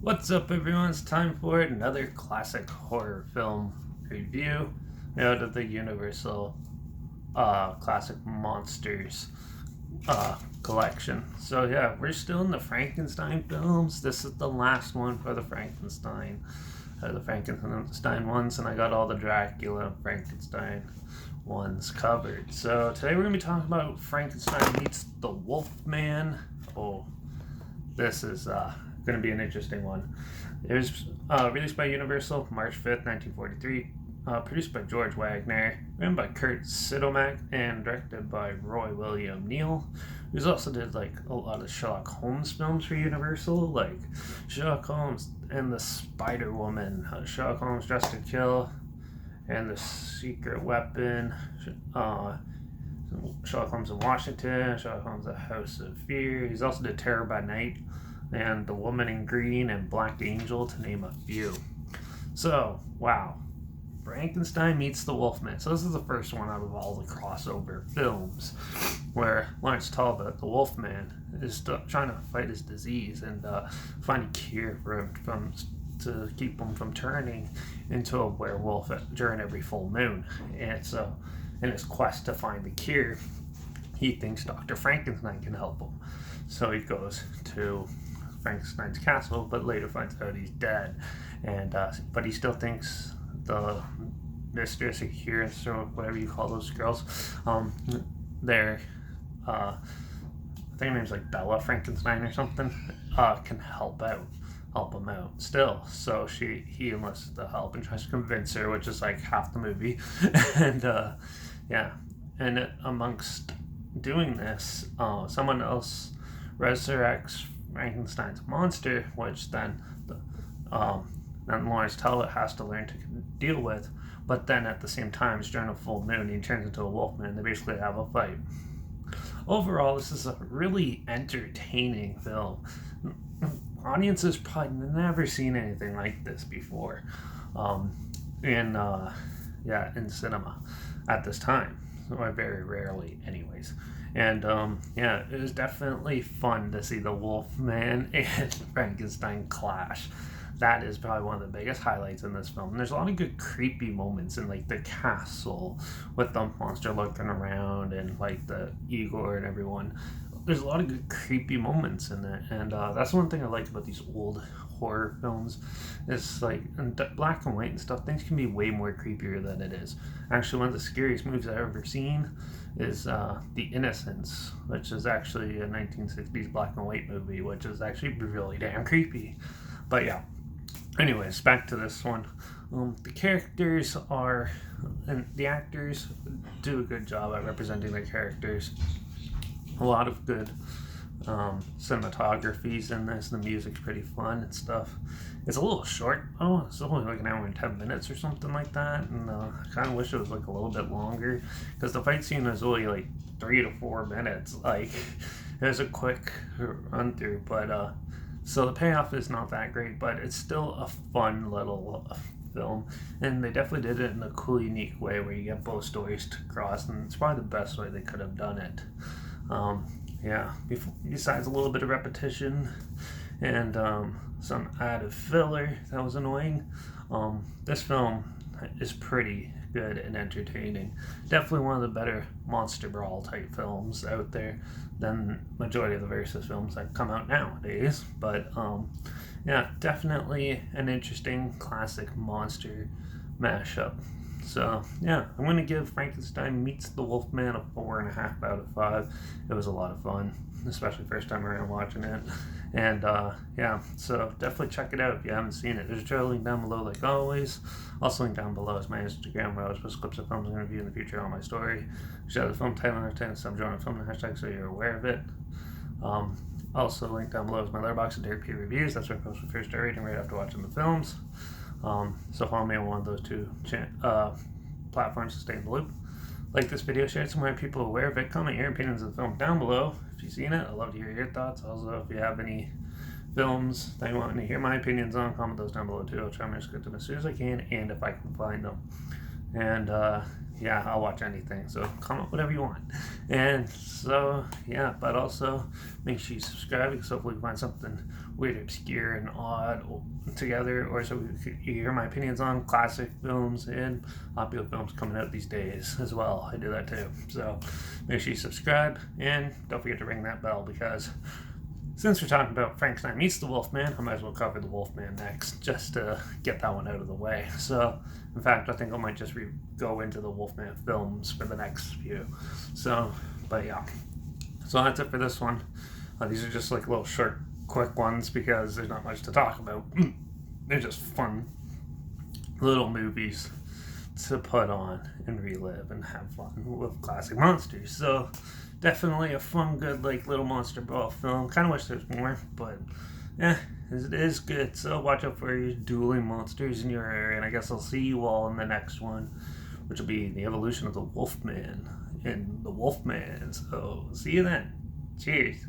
What's up, everyone? It's time for another classic horror film review out of the Universal Classic Monsters collection. So, yeah, we're still in the Frankenstein films. This is the last one for the Frankenstein ones, and I got all the Dracula Frankenstein ones covered. So, today we're going to be talking about Frankenstein meets the Wolfman. Oh, this is going to be an interesting one. It was released by Universal March 5th, 1943. Produced by George Wagner, written by Kurt Sidomak, and directed by Roy William Neal. He also did like a lot of Sherlock Holmes films for Universal, like Sherlock Holmes and the Spider Woman, Sherlock Holmes Dressed to Kill, and The Secret Weapon, Sherlock Holmes in Washington, Sherlock Holmes: A House of Fear. He's also did Terror by Night, and The Woman in Green, and Black Angel, to name a few. So, wow. Frankenstein meets the Wolfman. So this is the first one out of all the crossover films where Lawrence Talbot, the Wolfman, is trying to fight his disease and find a cure for him to keep him from turning into a werewolf during every full moon. And so, in his quest to find the cure, he thinks Dr. Frankenstein can help him. So he goes to Frankenstein's castle, but later finds out he's dead. And but he still thinks the mistress or curess or whatever you call those girls, they're I think her name's like Bella Frankenstein or something, can help him out still. So he enlists the help and tries to convince her, which is like half the movie. And yeah, and amongst doing this, someone else resurrects Frankenstein's monster, which then Lawrence Talbot has to learn to deal with. But then at the same time, it's during a full moon, he turns into a wolfman. They basically have a fight. Overall, this is a really entertaining film. Audiences probably never seen anything like this before, in in cinema at this time. Or very rarely, anyways. And yeah, it was definitely fun to see the Wolfman and Frankenstein clash. That is probably one of the biggest highlights in this film. And there's a lot of good creepy moments in like the castle with the monster looking around and like the Igor and everyone. There's a lot of good creepy moments in it, and that's one thing I like about these old horror films. It's like in black and white and stuff. Things can be way more creepier than it is. Actually, one of the scariest movies I've ever seen is The Innocents, which is actually a 1960s black and white movie, which is actually really damn creepy. But yeah, anyways, back to this one. The characters and the actors do a good job at representing their characters. A lot of good cinematographies in this. The music's pretty fun and stuff. It's a little short. Oh, it's only like an hour and 10 minutes or something like that. And I kind of wish it was like a little bit longer, because the fight scene is only like 3 to 4 minutes. Like, it was a quick run through, but so the payoff is not that great, but it's still a fun little film, and they definitely did it in a cool, unique way where you get both stories to cross, and it's probably the best way they could have done it. Yeah, besides a little bit of repetition and some added filler that was annoying, this film is pretty good and entertaining. Definitely one of the better monster brawl type films out there than majority of the versus films that come out nowadays. But yeah, definitely an interesting classic monster mashup. So yeah, I'm gonna give Frankenstein Meets the Wolfman a 4.5 out of 5. It was a lot of fun, especially first time around watching it. And yeah, so definitely check it out if you haven't seen it. There's a trailer link down below, like always. Also, link down below is my Instagram, where I always post clips of films I'm going to review in the future on my story. Share the film title and hashtag, subgenre of film and hashtag, so you're aware of it. Also, link down below is my Letterbox and Derek P reviews. That's where I post my first star rating right after watching the films. So follow me on one of those two platforms to stay in the loop. Like this video, share it so more people are aware of it. Comment your opinions of the film down below if you've seen it. I'd love to hear your thoughts. Also, if you have any films that you want to hear my opinions on, comment those down below too. I'll try my best to get them as soon as I can, and if I can find them. And yeah, I'll watch anything. So comment whatever you want. And so yeah, but also make sure you subscribe because hopefully we find something weird, obscure, and odd together, or so you hear my opinions on classic films and popular films coming out these days as well. I do that too. So make sure you subscribe and don't forget to ring that bell because since we're talking about Frankenstein meets the Wolfman, I might as well cover the Wolfman next, just to get that one out of the way. So, in fact, I think I might just go into the Wolfman films for the next few. So, but yeah. So that's it for this one. These are just like little short, quick ones because there's not much to talk about. They're just fun little movies to put on and relive and have fun with classic monsters. So definitely a fun, good like little monster ball film. Kind of wish there's more, but yeah, it is good. So watch out for your dueling monsters in your area, and I guess I'll see you all in the next one, which will be the evolution of the Wolfman and the Wolfman. So see you then. Cheers.